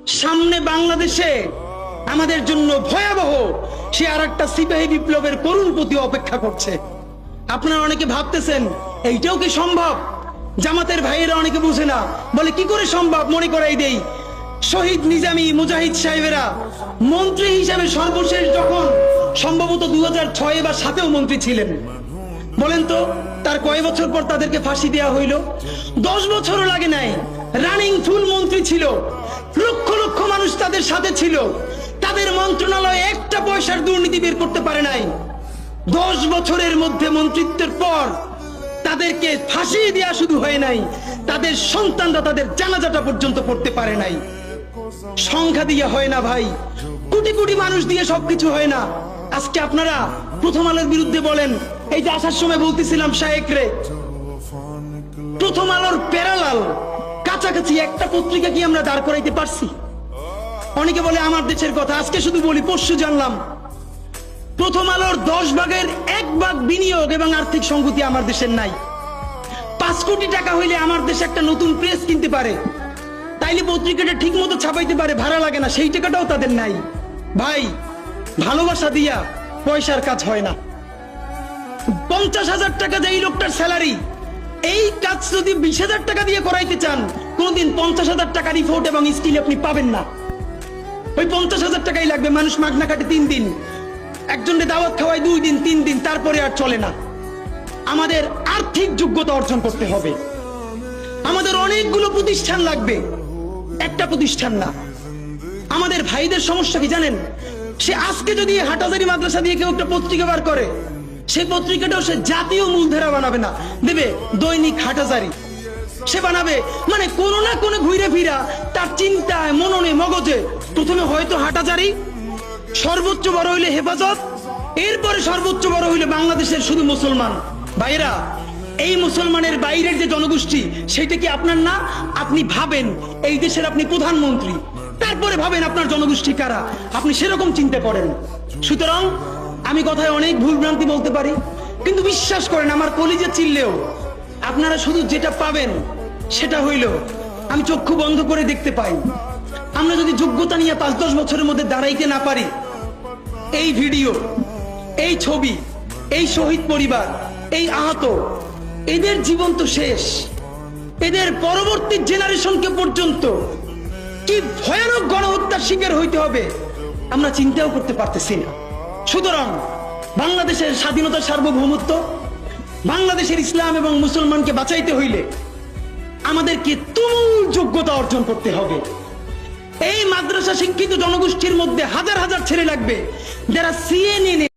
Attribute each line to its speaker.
Speaker 1: সামনে বাংলাদেশে আমাদের জন্য ভয়াবহ সে আরেকটা সিপাহী বিপ্লবের করুণ প্রতি অপেক্ষা করছে। আপনারা অনেকে ভাবতেছেন এইটাও কি সম্ভব? জামাতের ভাইয়েরা অনেকে বুঝে না, বলে কি করে সম্ভব? মনে করাই দেই, শহীদ নিজামী মুজাহিদ সাহেবেরা মন্ত্রী হিসাবে সর্বশেষ যখন সম্ভবত 2006 বা 2007 মন্ত্রী ছিলেন, বলেন তো তার কয় বছর পর তাদেরকে ফাঁসি দেওয়া হইল? 10 বছরও লাগে নাই। রানিং ফুল মন্ত্রী ছিল, লক্ষ লক্ষ মানুষ তাদের সাথে ছিল, তাদের মন্ত্রণালয়ে একটা পয়সার দুর্নীতি বের করতে পারে নাই। 10 বছরের মধ্যে মন্ত্রিত্বের পর তাদেরকে ফাঁসি দেওয়া শুধু হয় নাই, তাদের সন্তানরা তাদের জানাজাটা পর্যন্ত পড়তে পারে নাই। সংখ্যা দিয়ে হয় না ভাই, কোটি কোটি মানুষ দিয়ে সবকিছু হয় না। আজকে আপনারা প্রথম আলোর বিরুদ্ধে বলেন, এই যে আসার সময় বলতেছিলাম শায়েক রে, প্রথম আলোর প্যারালাল কাছাকাছি একটা পত্রিকা কি আমরা দাঁড় করাইতে পারছি? অনেকে বলে আমার দেশের কথা, আজকে শুধু বলি, পরশু জানলাম প্রথম আলোর 10 ভাগের 1 ভাগ বিনিয়োগ এবং আর্থিক সংগতি আমার দেশের নাই। 5 কোটি টাকা হইলে আমার দেশে একটা নতুন প্রেস কিনতে পারে, তাইলে পত্রিকাটা ঠিক মতো ছাপাইতে পারে, ভাড়া লাগে না, সেই টাকাটাও তাদের নাই। ভাই, ভালোবাসা দিয়া পয়সার কাজ হয় না। 50,000 টাকা যে এই লোকটার স্যালারি, এই কাজ যদি 20,000 টাকা দিয়ে করাইতে চান, কোনদিন 50,000 টাকা রিপোর্ট এবং স্কিল আপনি পাবেন না। ওই 50,000 টাকাই লাগবে। মানুষ মাগনা কাটে 3 দিন, একজনকে দাওয়াত খাওয়ায় 2 দিন 3 দিন, তারপরে আর চলে না। আমাদের আর্থিক যোগ্যতা অর্জন করতে হবে। আমাদের অনেকগুলো প্রতিষ্ঠান লাগবে, একটা প্রতিষ্ঠান না। আমাদের ভাইদের সমস্যা কি জানেন? সে আজকে যদি হাটাজারি মাদ্রাসা দিয়ে কেউ একটা পত্রিকা বার করে, সেই পত্রিকাটাও সে জাতীয় মূলধারা বানাবে না, দেবে দৈনিক হাটাজারি সে বানাবে। মানে কোনো না কোনো ঘুরে ফিরা তার চিন্তায়, মননে, মগজে প্রথমে হয়তো হাটাজারি, সর্বোচ্চ বড় হইলে হেফাজত, এরপরে সর্বোচ্চ বড় হইলে বাংলাদেশের শুধু মুসলমান। ভাইরা, এই মুসলমানের বাইরের যে জনগোষ্ঠী, সেটা কি আপনার না? আপনি ভাবেন এই দেশের আপনি প্রধানমন্ত্রী, তারপরে ভাবেন আপনার জনগোষ্ঠী কারা, আপনি সেরকম চিন্তা করেন। সুতরাং আমি কথায় অনেক ভুলভ্রান্তি বলতে পারি, কিন্তু বিশ্বাস করেন আমার কলিজে চিল্লেও আপনারা শুধু যেটা পাবেন সেটা হইল আমি চক্ষু বন্ধ করে দেখতে পাই। আমরা যদি যোগ্যতা নিয়ে 5-10 বছরের মধ্যে দাঁড়াইতে না পারি, এই ভিডিও, এই ছবি, এই শহীদ পরিবার, এই আহত, এদের জীবন তো শেষ। এদের পরবর্তী জেনারেশনকে পর্যন্ত কি ভয়ানক গণহত্যার শিকার হইতে হবে আমরা চিন্তাও করতে পারতেছি না। সুতরাং বাংলাদেশের স্বাধীনতার সার্বভৌমত্ব, বাংলাদেশের ইসলাম এবং মুসলমানকে বাঁচাইতে হইলে আমাদেরকে তুমুল যোগ্যতা অর্জন করতে হবে। এই মাদ্রাসা শিক্ষিত জনগোষ্ঠীর মধ্যে হাজার হাজার ছেলে লাগবে যারা সিএনএ